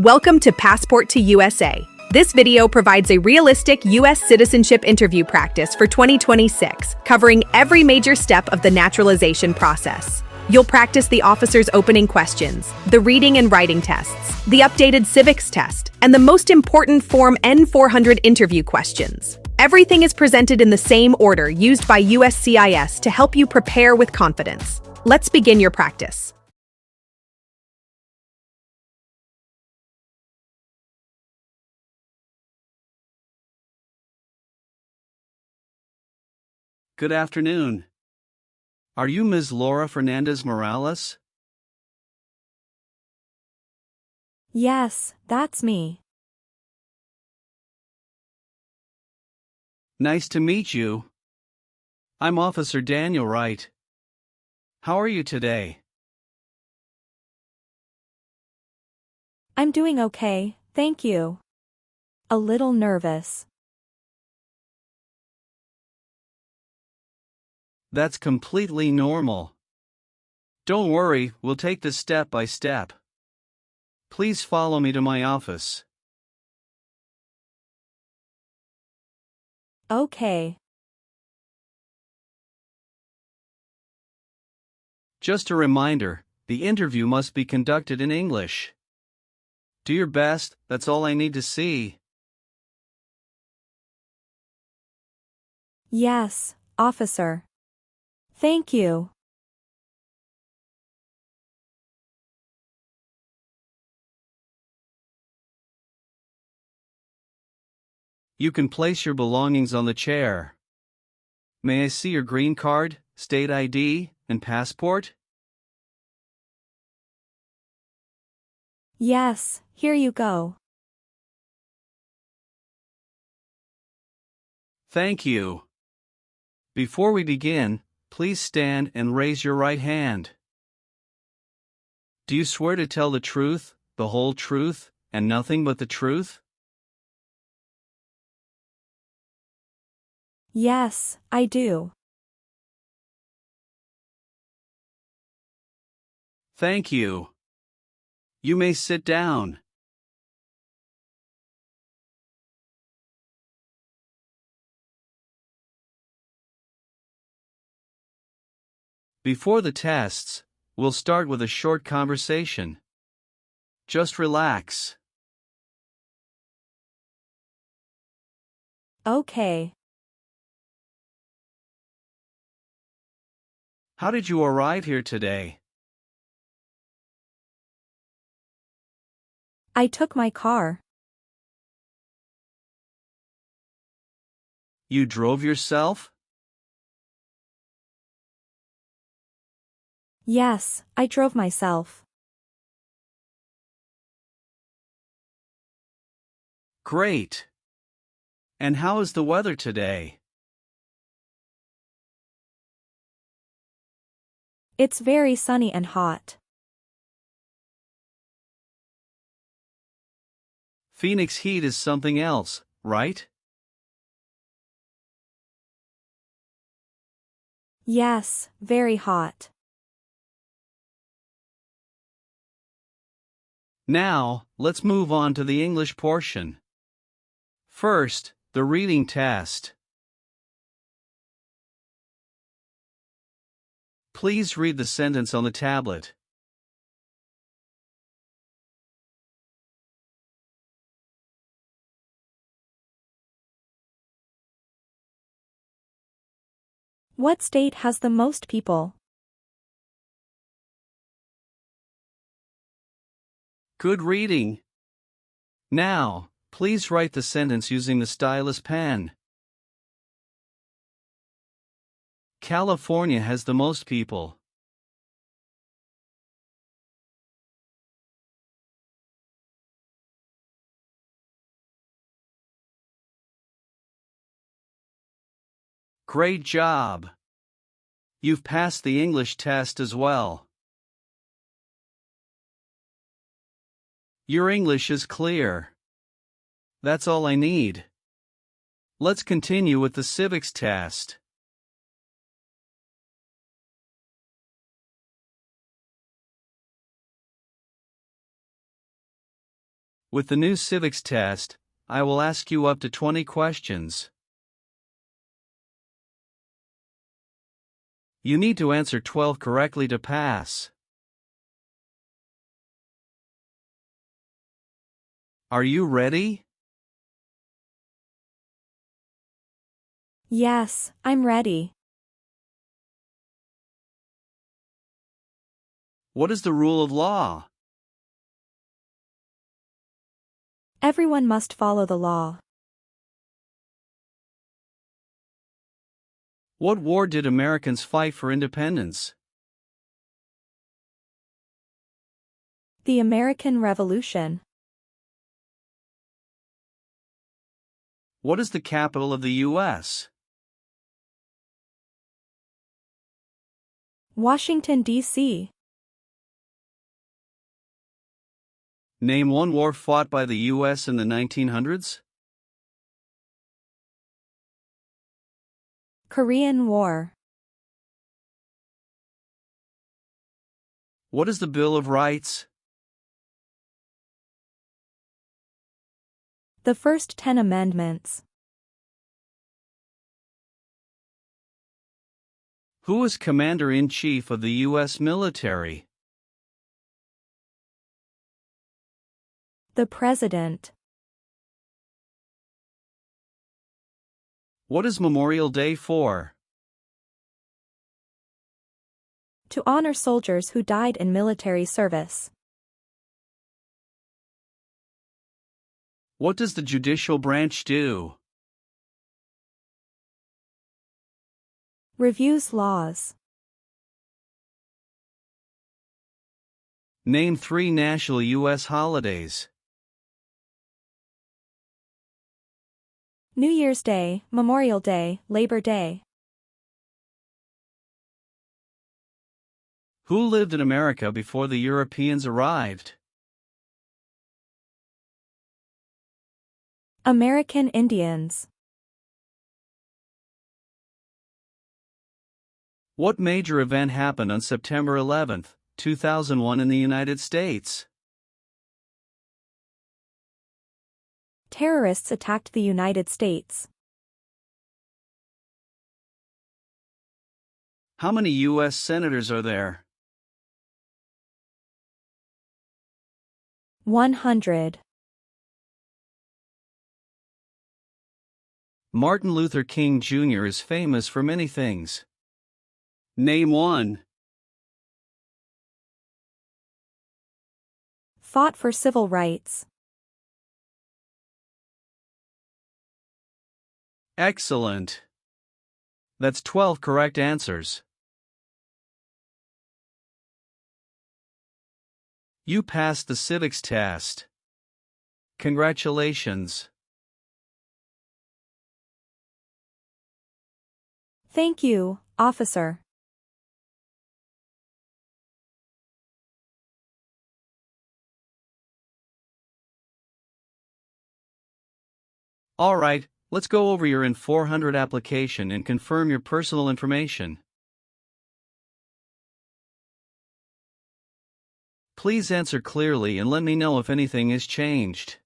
Welcome to Passport to USA. This video provides a realistic U.S. citizenship interview practice for 2026, covering every major step of the naturalization process. You'll practice the officer's opening questions, the reading and writing tests, the updated civics test, and the most important Form N-400 interview questions. Everything is presented in the same order used by USCIS to help you prepare with confidence. Let's begin your practice. Good afternoon. Are you Ms. Laura Fernandez Morales? Yes, that's me. Nice to meet you. I'm Officer Daniel Wright. How are you today? I'm doing okay, thank you. A little nervous. That's completely normal. Don't worry, we'll take this step by step. Please follow me to my office. Okay. Just a reminder, the interview must be conducted in English. Do your best, that's all I need to see. Yes, officer. Thank you. You can place your belongings on the chair. May I see your green card, state ID, and passport? Yes, here you go. Thank you. Before we begin, please stand and raise your right hand. Do you swear to tell the truth, the whole truth, and nothing but the truth? Yes, I do. Thank you. You may sit down. Before the tests, we'll start with a short conversation. Just relax. Okay. How did you arrive here today? I took my car. You drove yourself? Yes, I drove myself. Great. And how is the weather today? It's very sunny and hot. Phoenix heat is something else, right? Yes, very hot. Now, let's move on to the English portion. First, the reading test. Please read the sentence on the tablet. What state has the most people? Good reading. Now, please write the sentence using the stylus pen. California has the most people. Great job. You've passed the English test as well. Your English is clear. That's all I need. Let's continue with the civics test. With the new civics test, I will ask you up to 20 questions. You need to answer 12 correctly to pass. Are you ready? Yes, I'm ready. What is the rule of law? Everyone must follow the law. What war did Americans fight for independence? The American Revolution. What is the capital of the U.S.? Washington, D.C. Name one war fought by the U.S. in the 1900s. Korean War. What is the Bill of Rights? The first 10 amendments. Who is Commander-in-Chief of the U.S. military? The President. What is Memorial Day for? To honor soldiers who died in military service. What does the judicial branch do? Reviews laws. Name 3 national U.S. holidays. New Year's Day, Memorial Day, Labor Day. Who lived in America before the Europeans arrived? American Indians. What major event happened on September 11, 2001 in the United States? Terrorists attacked the United States. How many U.S. senators are there? 100. Martin Luther King Jr. is famous for many things. Name one. Fought for civil rights. Excellent. That's 12 correct answers. You passed the civics test. Congratulations. Thank you, officer. All right, let's go over your N-400 application and confirm your personal information. Please answer clearly and let me know if anything has changed.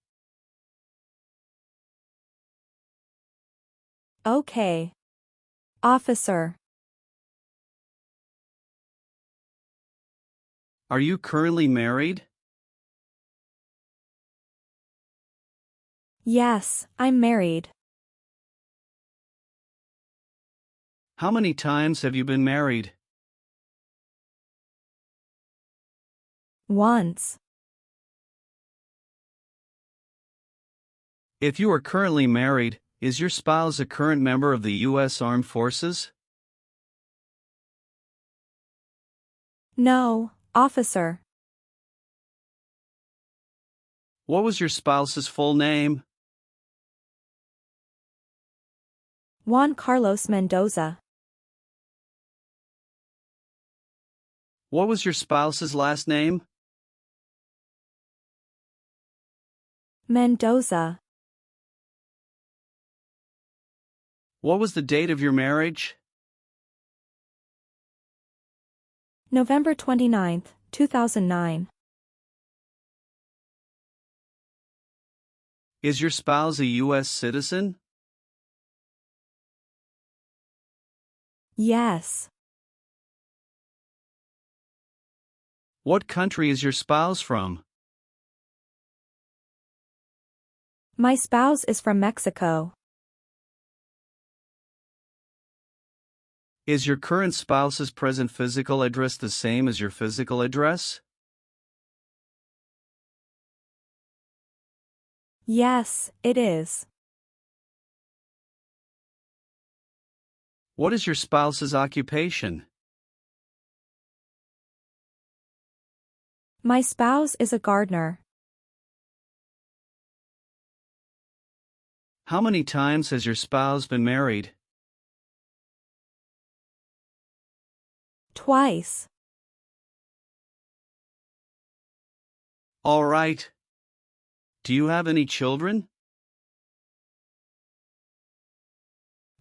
Okay. Officer. Are you currently married? Yes, I'm married. How many times have you been married? Once. If you are currently married, is your spouse a current member of the U.S. Armed Forces? No, officer. What was your spouse's full name? Juan Carlos Mendoza. What was your spouse's last name? Mendoza. What was the date of your marriage? November 29, 2009. Is your spouse a U.S. citizen? Yes. What country is your spouse from? My spouse is from Mexico. Is your current spouse's present physical address the same as your physical address? Yes, it is. What is your spouse's occupation? My spouse is a gardener. How many times has your spouse been married? Twice. All right. Do you have any children?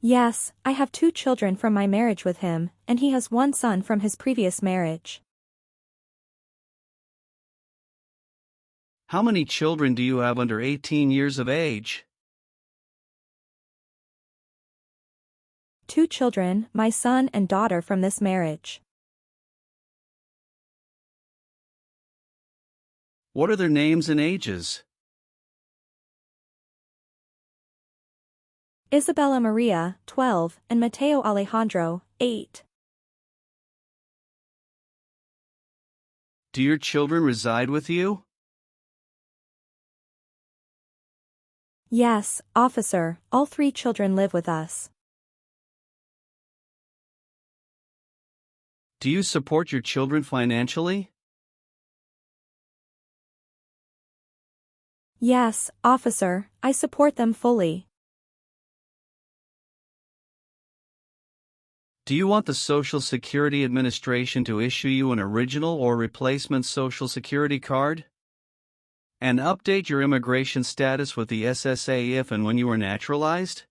Yes, I have 2 children from my marriage with him, and he has 1 son from his previous marriage. How many children do you have under 18 years of age? 2 children, my son and daughter from this marriage. What are their names and ages? Isabella Maria, 12, and Mateo Alejandro, 8. Do your children reside with you? Yes, officer, all 3 children live with us. Do you support your children financially? Yes, officer, I support them fully. Do you want the Social Security Administration to issue you an original or replacement Social Security card? And update your immigration status with the SSA if and when you are naturalized?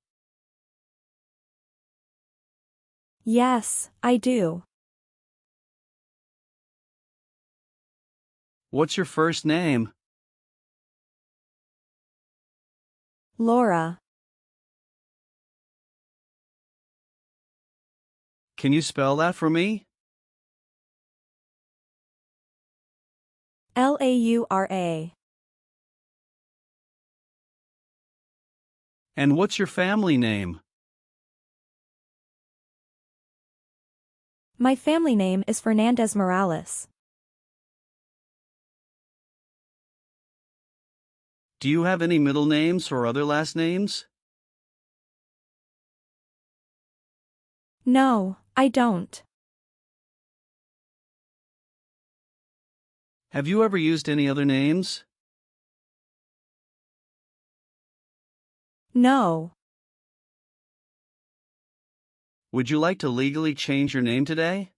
Yes, I do. What's your first name? Laura. Can you spell that for me? Laura. And what's your family name? My family name is Fernandez Morales. Do you have any middle names or other last names? No, I don't. Have you ever used any other names? No. Would you like to legally change your name today?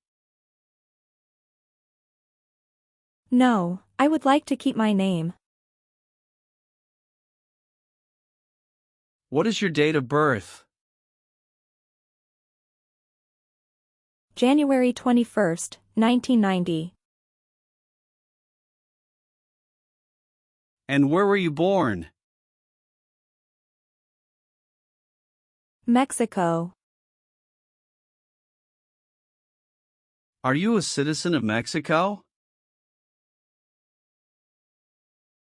No, I would like to keep my name. What is your date of birth? January 21st, 1990. And where were you born? Mexico. Are you a citizen of Mexico?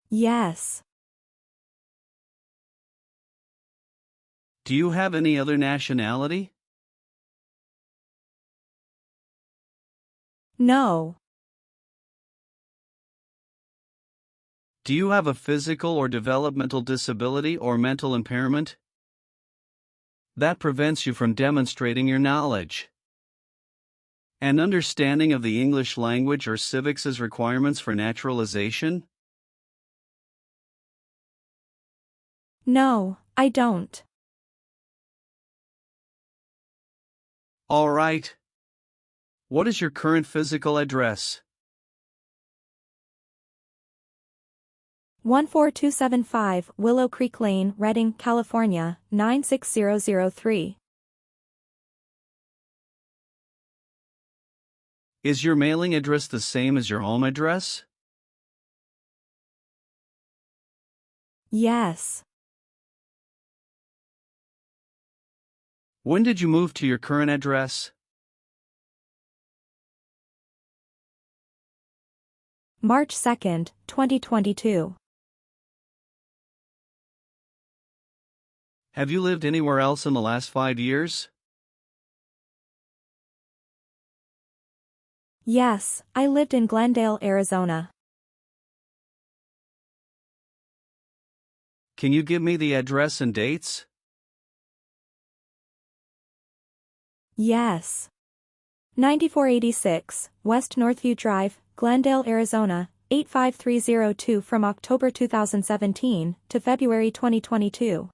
Yes. Do you have any other nationality? No. Do you have a physical or developmental disability or mental impairment that prevents you from demonstrating your knowledge and understanding of the English language or civics' requirements for naturalization? No, I don't. All right. What is your current physical address? 14275 Willow Creek Lane, Redding, California, 96003. Is your mailing address the same as your home address? Yes. When did you move to your current address? March 2nd, 2022. Have you lived anywhere else in the last 5 years? Yes, I lived in Glendale, Arizona. Can you give me the address and dates? Yes. 9486, West Northview Drive, Glendale, Arizona, 85302 from October 2017 to February 2022.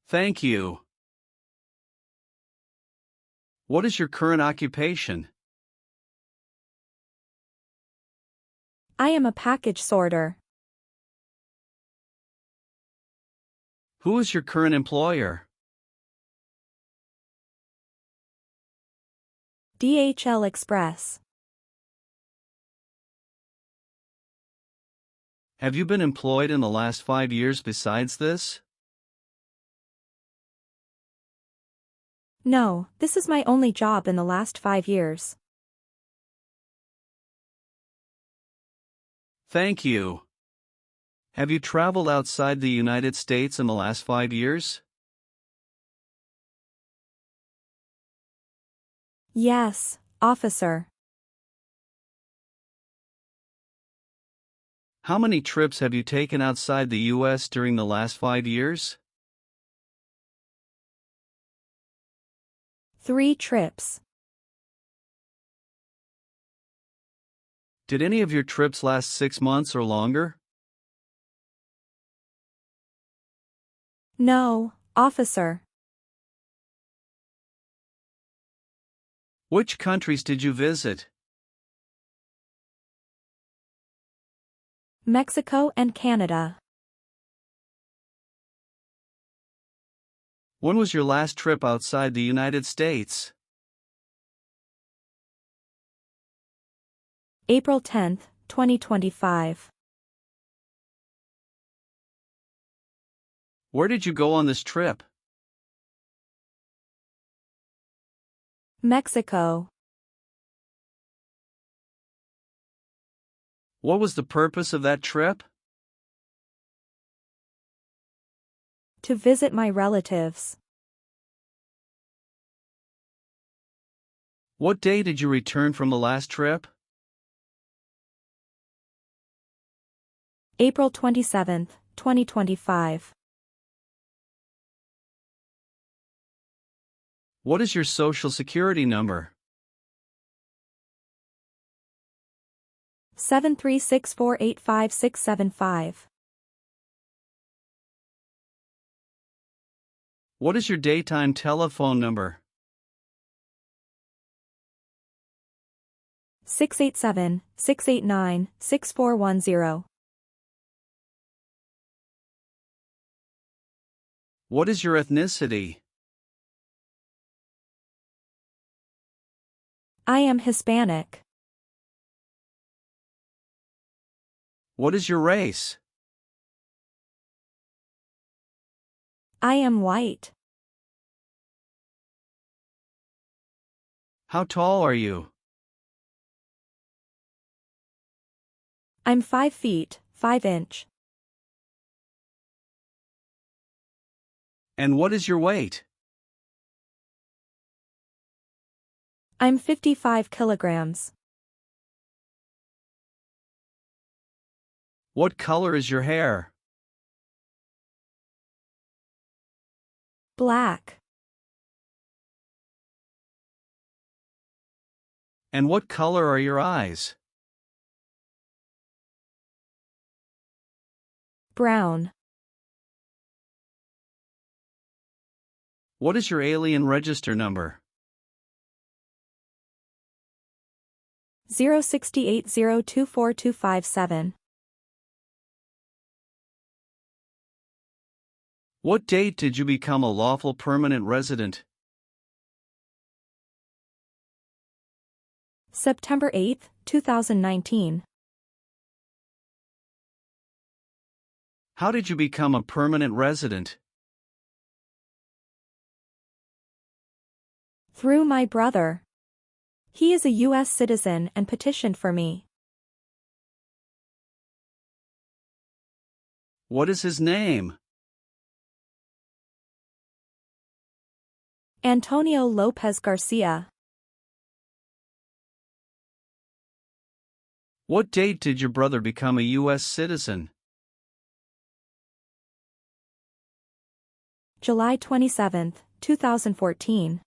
Thank you. What is your current occupation? I am a package sorter. Who is your current employer? DHL Express. Have you been employed in the last 5 years besides this? No, this is my only job in the last 5 years. Thank you. Have you traveled outside the United States in the last 5 years? Yes, officer. How many trips have you taken outside the U.S. during the last 5 years? 3 trips. Did any of your trips last 6 months or longer? No, officer. Which countries did you visit? Mexico and Canada. When was your last trip outside the United States? April 10th, 2025. Where did you go on this trip? Mexico. What was the purpose of that trip? To visit my relatives. What day did you return from the last trip? April 27th, 2025. What is your social security number? 736485675. What is your daytime telephone number? 687-689-6410. What is your ethnicity? I am Hispanic. What is your race? I am white. How tall are you? I'm 5 feet, 5 inch. And what is your weight? I'm 55 kilograms. What color is your hair? Black. And what color are your eyes? Brown. What is your alien register number? 068024257. What date did you become a lawful permanent resident? September 8th, 2019. How did you become a permanent resident? Through my brother. He is a U.S. citizen and petitioned for me. What is his name? Antonio Lopez Garcia. What date did your brother become a U.S. citizen? July 27, 2014.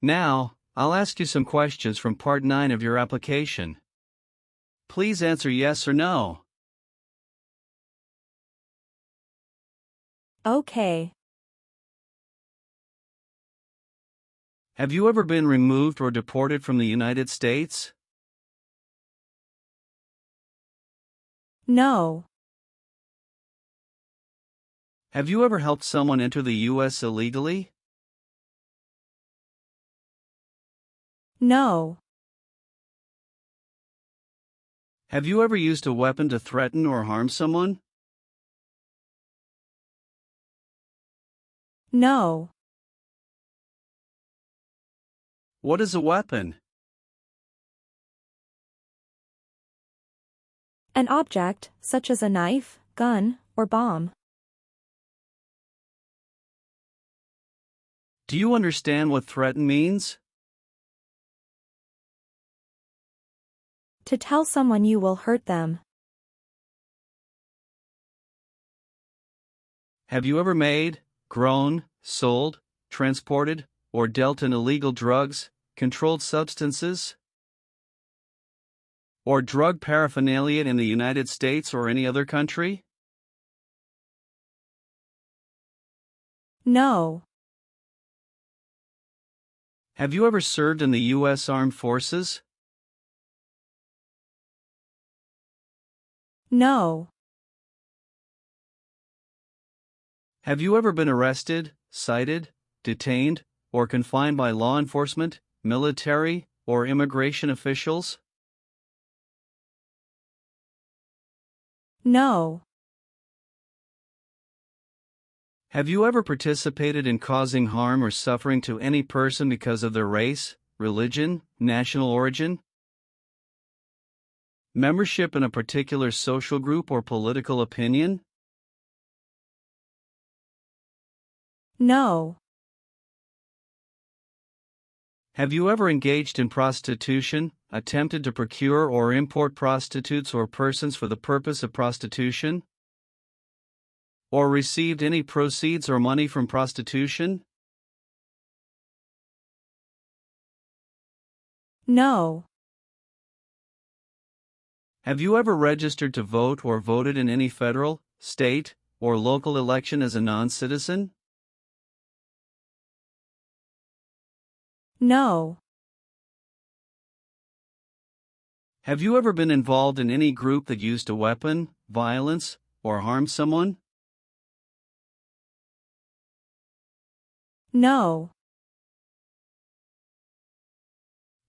Now, I'll ask you some questions from Part 9 of your application. Please answer yes or no. Okay. Have you ever been removed or deported from the United States? No. Have you ever helped someone enter the U.S. illegally? No. Have you ever used a weapon to threaten or harm someone? No. What is a weapon? An object, such as a knife, gun, or bomb. Do you understand what threaten means? To tell someone you will hurt them. Have you ever made, grown, sold, transported, or dealt in illegal drugs, controlled substances, or drug paraphernalia in the United States or any other country? No. Have you ever served in the U.S. Armed Forces? No. Have you ever been arrested, cited, detained, or confined by law enforcement, military, or immigration officials? No. Have you ever participated in causing harm or suffering to any person because of their race, religion, national origin, membership in a particular social group or political opinion? No. Have you ever engaged in prostitution, attempted to procure or import prostitutes or persons for the purpose of prostitution, or received any proceeds or money from prostitution? No. Have you ever registered to vote or voted in any federal, state, or local election as a non-citizen? No. Have you ever been involved in any group that used a weapon, violence, or harmed someone? No.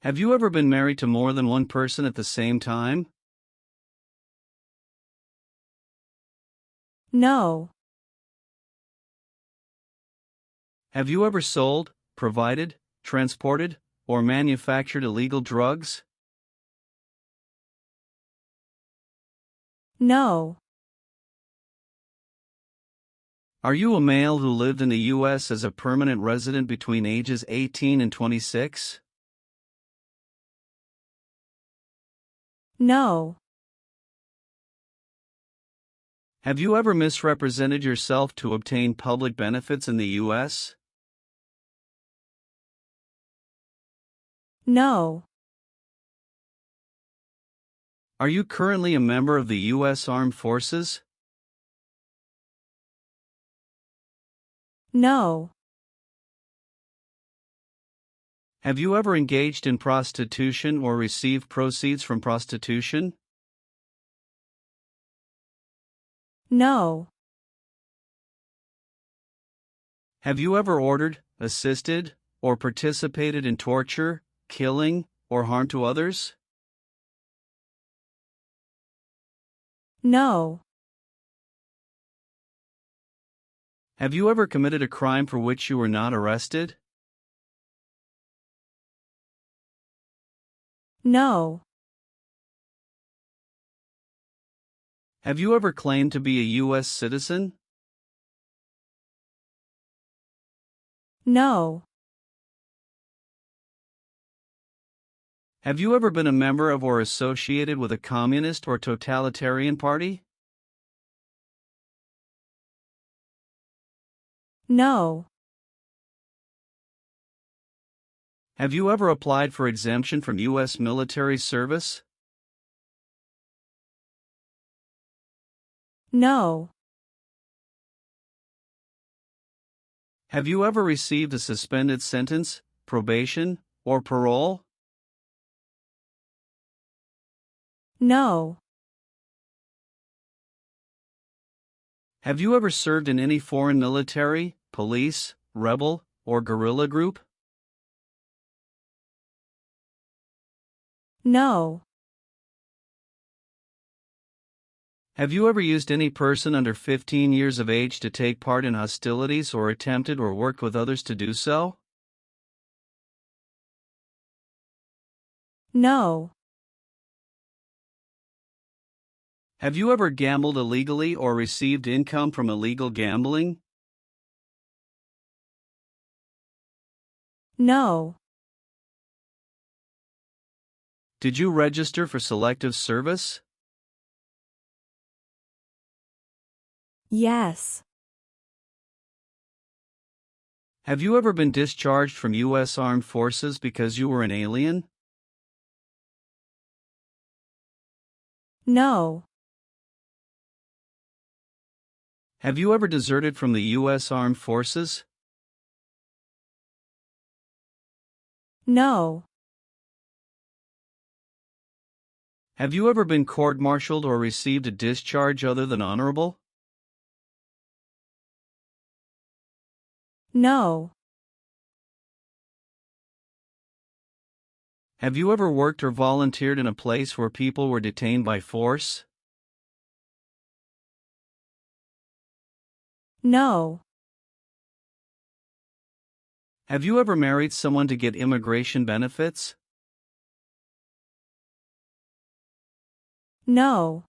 Have you ever been married to more than one person at the same time? No. Have you ever sold, provided, transported, or manufactured illegal drugs? No. Are you a male who lived in the U.S. as a permanent resident between ages 18 and 26? No. Have you ever misrepresented yourself to obtain public benefits in the U.S.? No. Are you currently a member of the U.S. Armed Forces? No. Have you ever engaged in prostitution or received proceeds from prostitution? No. Have you ever ordered, assisted, or participated in torture, killing, or harm to others? No. Have you ever committed a crime for which you were not arrested? No. Have you ever claimed to be a U.S. citizen? No. Have you ever been a member of or associated with a communist or totalitarian party? No. Have you ever applied for exemption from U.S. military service? No. Have you ever received a suspended sentence, probation, or parole? No. Have you ever served in any foreign military, police, rebel, or guerrilla group? No. Have you ever used any person under 15 years of age to take part in hostilities or attempted or worked with others to do so? No. Have you ever gambled illegally or received income from illegal gambling? No. Did you register for selective service? Yes. Have you ever been discharged from U.S. Armed Forces because you were an alien? No. Have you ever deserted from the U.S. Armed Forces? No. Have you ever been court-martialed or received a discharge other than honorable? No. Have you ever worked or volunteered in a place where people were detained by force? No. Have you ever married someone to get immigration benefits? No.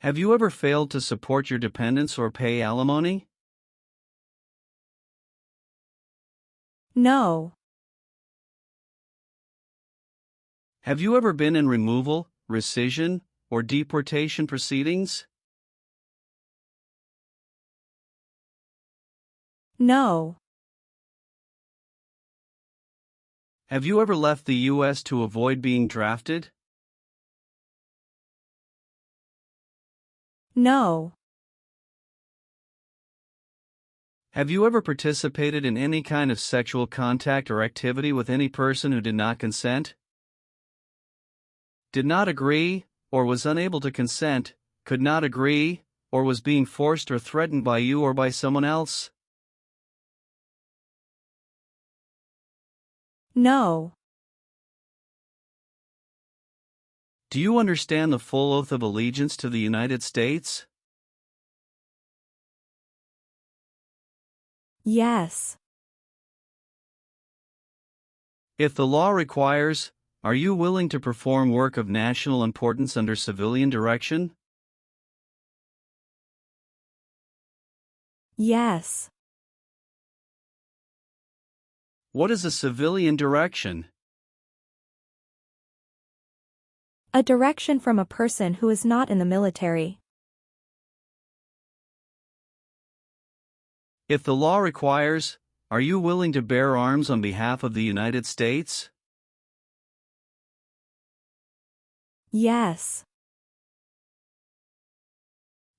Have you ever failed to support your dependents or pay alimony? No. Have you ever been in removal, rescission, or deportation proceedings? No. Have you ever left the U.S. to avoid being drafted? No. Have you ever participated in any kind of sexual contact or activity with any person who did not consent? Did not agree, or was unable to consent, could not agree, or was being forced or threatened by you or by someone else? No. Do you understand the full oath of allegiance to the United States? Yes. If the law requires, are you willing to perform work of national importance under civilian direction? Yes. What is a civilian direction? A direction from a person who is not in the military. If the law requires, are you willing to bear arms on behalf of the United States? Yes.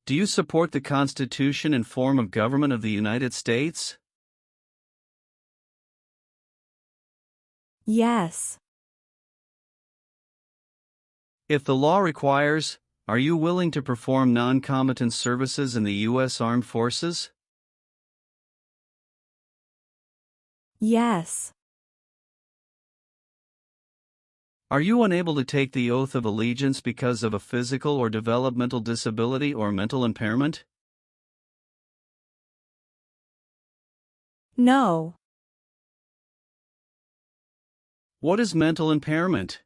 Do you support the Constitution and form of government of the United States? Yes. If the law requires, are you willing to perform non-combatant services in the U.S. Armed Forces? Yes. Are you unable to take the oath of allegiance because of a physical or developmental disability or mental impairment? No. What is mental impairment?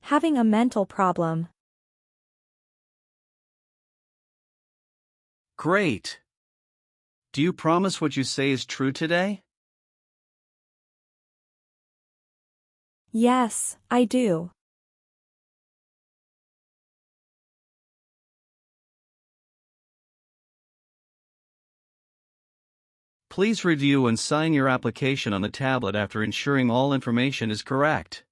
Having a mental problem. Great. Do you promise what you say is true today? Yes, I do. Please review and sign your application on the tablet after ensuring all information is correct.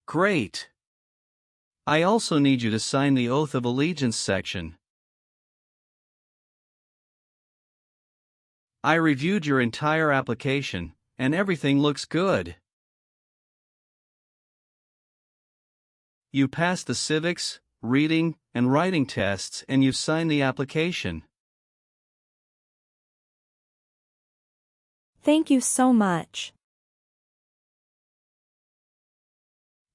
Great. I also need you to sign the Oath of Allegiance section. I reviewed your entire application, and everything looks good. You passed the civics, reading, and writing tests, and you've signed the application. Thank you so much.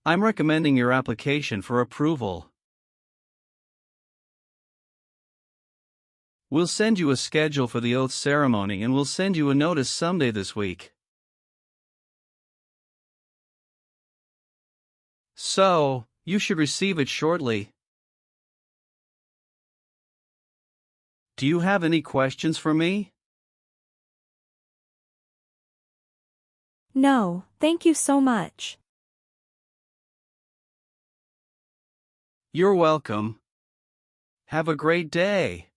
I'm recommending your application for approval. We'll send you a schedule for the oath ceremony and we'll send you a notice someday this week. So, you should receive it shortly. Do you have any questions for me? No, thank you so much. You're welcome. Have a great day.